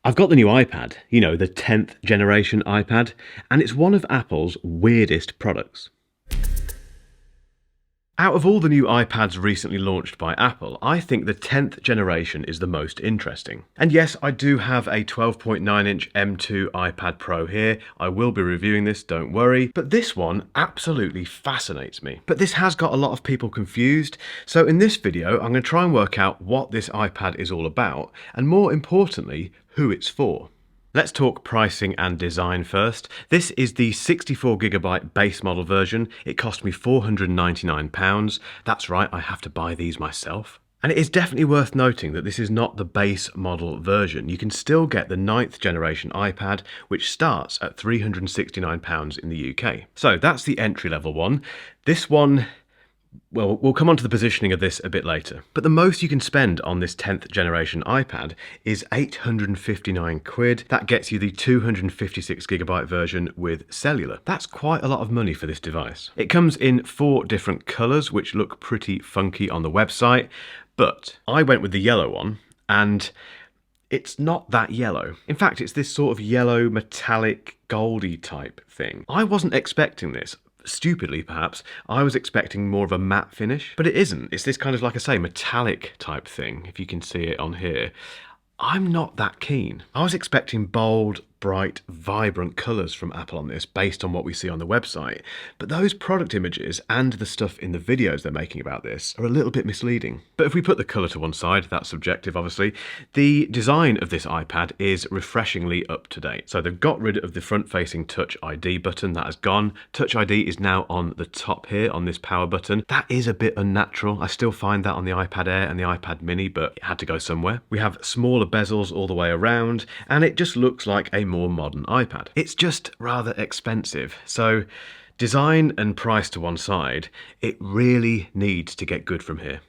I've got the new iPad, you know, the 10th generation iPad, and it's one of Apple's weirdest products. Out of all the new iPads recently launched by Apple, I think the 10th generation is the most interesting. And yes, I do have a 12.9-inch M2 iPad Pro here. I will be reviewing this, don't worry. But this one absolutely fascinates me. But this has got a lot of people confused. So in this video, I'm going to try and work out what this iPad is all about, and more importantly, who it's for. Let's talk pricing and design first. This is the 64GB base model version. It cost me £499. That's right, I have to buy these myself. And it is definitely worth noting that this is not the base model version. You can still get the 9th generation iPad, which starts at £369 in the UK. So that's the entry-level one. This one, well, we'll come on to the positioning of this a bit later. But the most you can spend on this 10th generation iPad is 859 quid. That gets you the 256GB version with cellular. That's quite a lot of money for this device. It comes in 4 different colours, which look pretty funky on the website, but I went with the yellow one, and it's not that yellow. In fact, it's this sort of yellow, metallic, goldy type thing. I wasn't expecting this. Stupidly, perhaps, I was expecting more of a matte finish, but it isn't. It's this kind of, like I say, metallic type thing, if you can see it on here. I'm not that keen. I was expecting bold, bright, vibrant colours from Apple on this based on what we see on the website, but those product images and the stuff in the videos they're making about this are a little bit misleading. But if we put the colour to one side, that's subjective obviously, the design of this iPad is refreshingly up to date. So they've got rid of the front-facing Touch ID button, that has gone. Touch ID is now on the top here on this power button. That is a bit unnatural. I still find that on the iPad Air and the iPad Mini, but it had to go somewhere. We have smaller bezels all the way around, and it just looks like a more modern iPad. It's just rather expensive, so design and price to one side, it really needs to get good from here.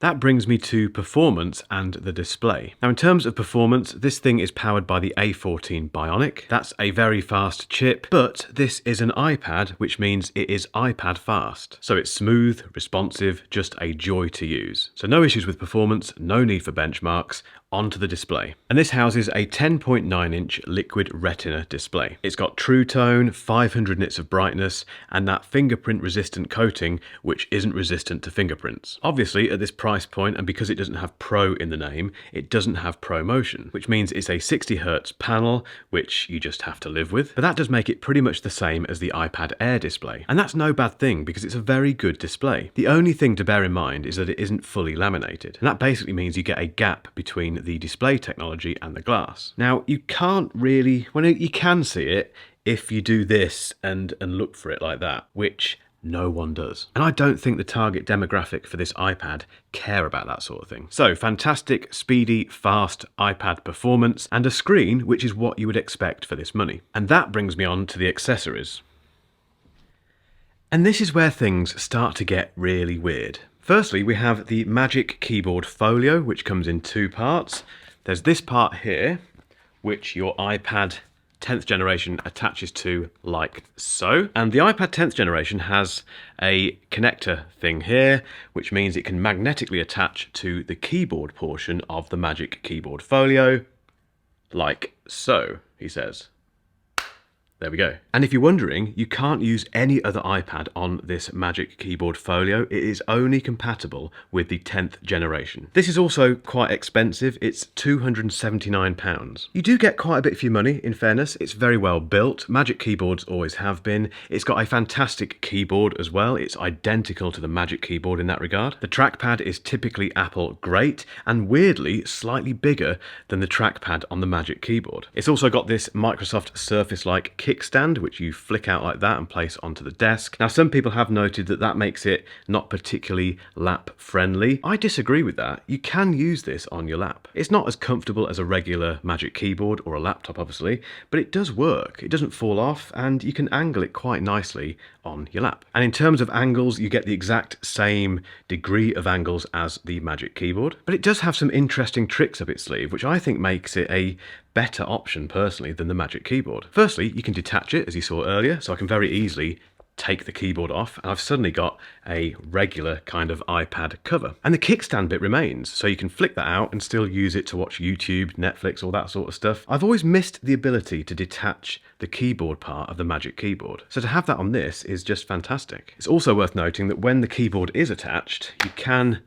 That brings me to performance and the display. Now in terms of performance, this thing is powered by the A14 Bionic. That's a very fast chip, but this is an iPad, which means it is iPad fast. So it's smooth, responsive, just a joy to use. So no issues with performance, no need for benchmarks. Onto the display. And this houses a 10.9-inch liquid retina display. It's got True Tone, 500 nits of brightness, and that fingerprint resistant coating, which isn't resistant to fingerprints. Obviously, at this price point, and because it doesn't have Pro in the name, it doesn't have Pro Motion, which means it's a 60Hz panel, which you just have to live with. But that does make it pretty much the same as the iPad Air display. And that's no bad thing, because it's a very good display. The only thing to bear in mind is that it isn't fully laminated. And that basically means you get a gap between the display technology and the glass. Now, you can't really, well, you can see it if you do this and look for it like that, which no one does. And I don't think the target demographic for this iPad care about that sort of thing. So, fantastic, speedy, fast iPad performance, and a screen which is what you would expect for this money. And that brings me on to the accessories. And this is where things start to get really weird. Firstly, we have the Magic Keyboard Folio, which comes in 2 parts. There's this part here, which your iPad 10th generation attaches to like so. And the iPad 10th generation has a connector thing here, which means it can magnetically attach to the keyboard portion of the Magic Keyboard Folio, like so, he says. There we go. And if you're wondering, you can't use any other iPad on this Magic Keyboard Folio. It is only compatible with the 10th generation. This is also quite expensive. It's £279. You do get quite a bit for your money, in fairness. It's very well built. Magic Keyboards always have been. It's got a fantastic keyboard as well. It's identical to the Magic Keyboard in that regard. The trackpad is typically Apple great, and weirdly slightly bigger than the trackpad on the Magic Keyboard. It's also got this Microsoft Surface-like kickstand, which you flick out like that and place onto the desk. Now, some people have noted that that makes it not particularly lap friendly. I disagree with that. You can use this on your lap. It's not as comfortable as a regular Magic Keyboard or a laptop, obviously, but it does work. It doesn't fall off, and you can angle it quite nicely on your lap. And in terms of angles, you get the exact same degree of angles as the Magic Keyboard, but it does have some interesting tricks up its sleeve, which I think makes it a better option personally than the Magic Keyboard. Firstly, you can detach it, as you saw earlier, so I can very easily take the keyboard off, and I've suddenly got a regular kind of iPad cover. And the kickstand bit remains, so you can flick that out and still use it to watch YouTube, Netflix, all that sort of stuff. I've always missed the ability to detach the keyboard part of the Magic Keyboard. So to have that on this is just fantastic. It's also worth noting that when the keyboard is attached, you can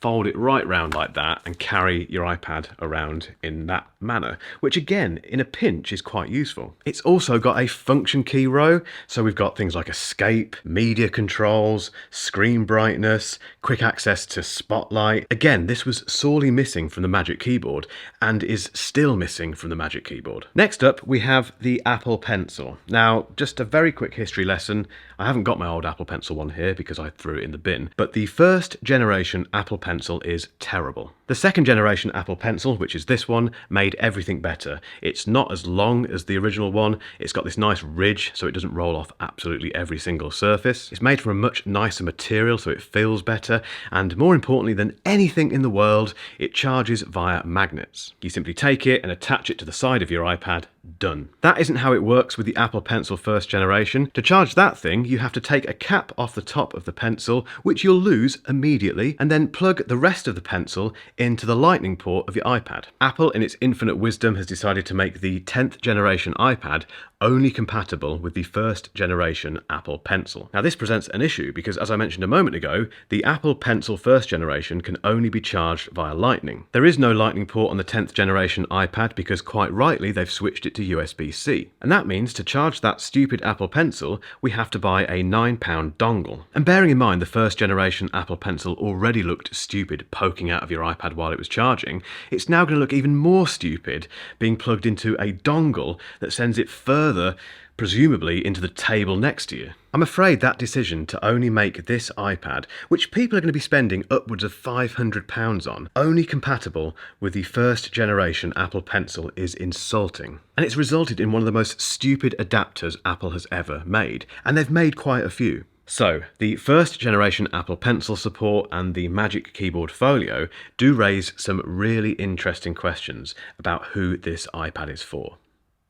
fold it right round like that and carry your iPad around in that manner, which again, in a pinch, is quite useful. It's also got a function key row, so we've got things like escape, media controls, screen brightness, quick access to spotlight. Again, this was sorely missing from the Magic Keyboard and is still missing from the Magic Keyboard. Next up, we have the Apple Pencil. Now, just a very quick history lesson. I haven't got my old Apple Pencil one here because I threw it in the bin, but the first generation Apple Pencil is terrible. The second generation Apple Pencil, which is this one, made everything better. It's not as long as the original one. It's got this nice ridge so it doesn't roll off absolutely every single surface. It's made from a much nicer material so it feels better, and more importantly than anything in the world, it charges via magnets. You simply take it and attach it to the side of your iPad. Done. That isn't how it works with the Apple Pencil first generation. To charge that thing, you have to take a cap off the top of the pencil, which you'll lose immediately, and then plug the rest of the pencil into the lightning port of your iPad. Apple, in its infinite wisdom, has decided to make the 10th generation iPad only compatible with the first generation Apple Pencil. Now this presents an issue because, as I mentioned a moment ago, the Apple Pencil first generation can only be charged via Lightning. There is no Lightning port on the 10th generation iPad because, quite rightly, they've switched it to USB-C. And that means to charge that stupid Apple Pencil, we have to buy a £9 dongle. And bearing in mind the first generation Apple Pencil already looked stupid poking out of your iPad while it was charging, it's now going to look even more stupid being plugged into a dongle that sends it further, presumably into the table next to you. I'm afraid that decision to only make this iPad, which people are going to be spending upwards of £500 on, only compatible with the first generation Apple Pencil is insulting. And it's resulted in one of the most stupid adapters Apple has ever made, and they've made quite a few. So, the first generation Apple Pencil support and the Magic Keyboard Folio do raise some really interesting questions about who this iPad is for.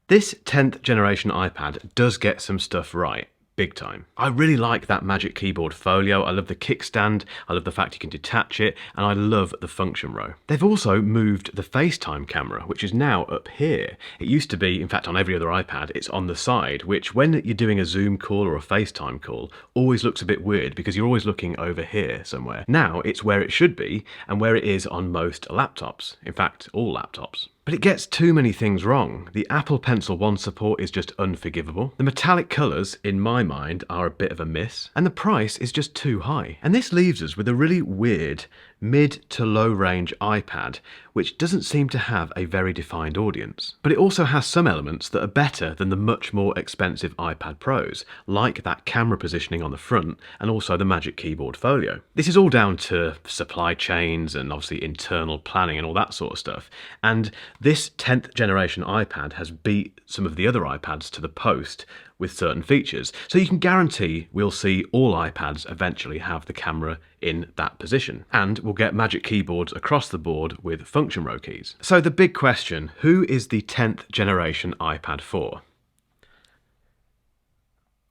This 10th generation iPad does get some stuff right. Big time. I really like that Magic Keyboard Folio. I love the kickstand, I love the fact you can detach it, and I love the function row. They've also moved the FaceTime camera, which is now up here. It used to be, in fact on every other iPad, it's on the side, which when you're doing a Zoom call or a FaceTime call, always looks a bit weird because you're always looking over here somewhere. Now it's where it should be and where it is on most laptops. In fact, all laptops. But it gets too many things wrong. The Apple Pencil 1 support is just unforgivable. The metallic colours, in my mind, are a bit of a miss. And the price is just too high. And this leaves us with a really weird mid to low range iPad, which doesn't seem to have a very defined audience. But it also has some elements that are better than the much more expensive iPad Pros, like that camera positioning on the front and also the Magic Keyboard Folio. This is all down to supply chains and obviously internal planning and all that sort of stuff. And this 10th generation iPad has beat some of the other iPads to the post with certain features. So you can guarantee we'll see all iPads eventually have the camera in that position. And we'll get Magic Keyboards across the board with function row keys. So the big question, who is the 10th generation iPad for?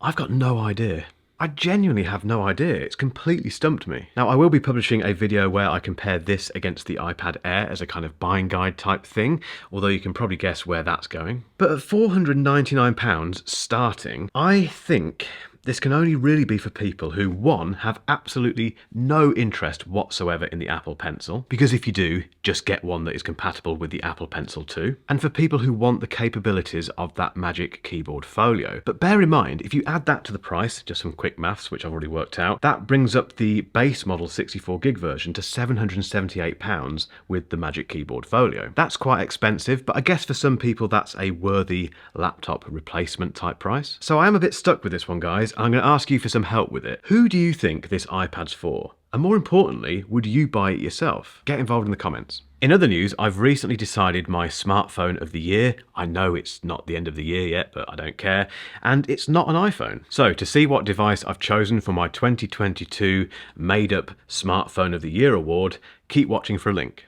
I've got no idea. I genuinely have no idea. It's completely stumped me. Now, I will be publishing a video where I compare this against the iPad Air as a kind of buying guide type thing, although you can probably guess where that's going. But at £499 starting, I think this can only really be for people who, one, have absolutely no interest whatsoever in the Apple Pencil, because if you do, just get one that is compatible with the Apple Pencil 2, and for people who want the capabilities of that Magic Keyboard Folio. But bear in mind, if you add that to the price, just some quick maths, which I've already worked out, that brings up the base model 64GB version to £778 with the Magic Keyboard Folio. That's quite expensive, but I guess for some people that's a worthy laptop replacement type price. So I am a bit stuck with this one, guys. I'm going to ask you for some help with it. Who do you think this iPad's for? And more importantly, would you buy it yourself? Get involved in the comments. In other news, I've recently decided my smartphone of the year. I know it's not the end of the year yet, but I don't care. And it's not an iPhone. So to see what device I've chosen for my 2022 made up Smartphone of the Year award, keep watching for a link.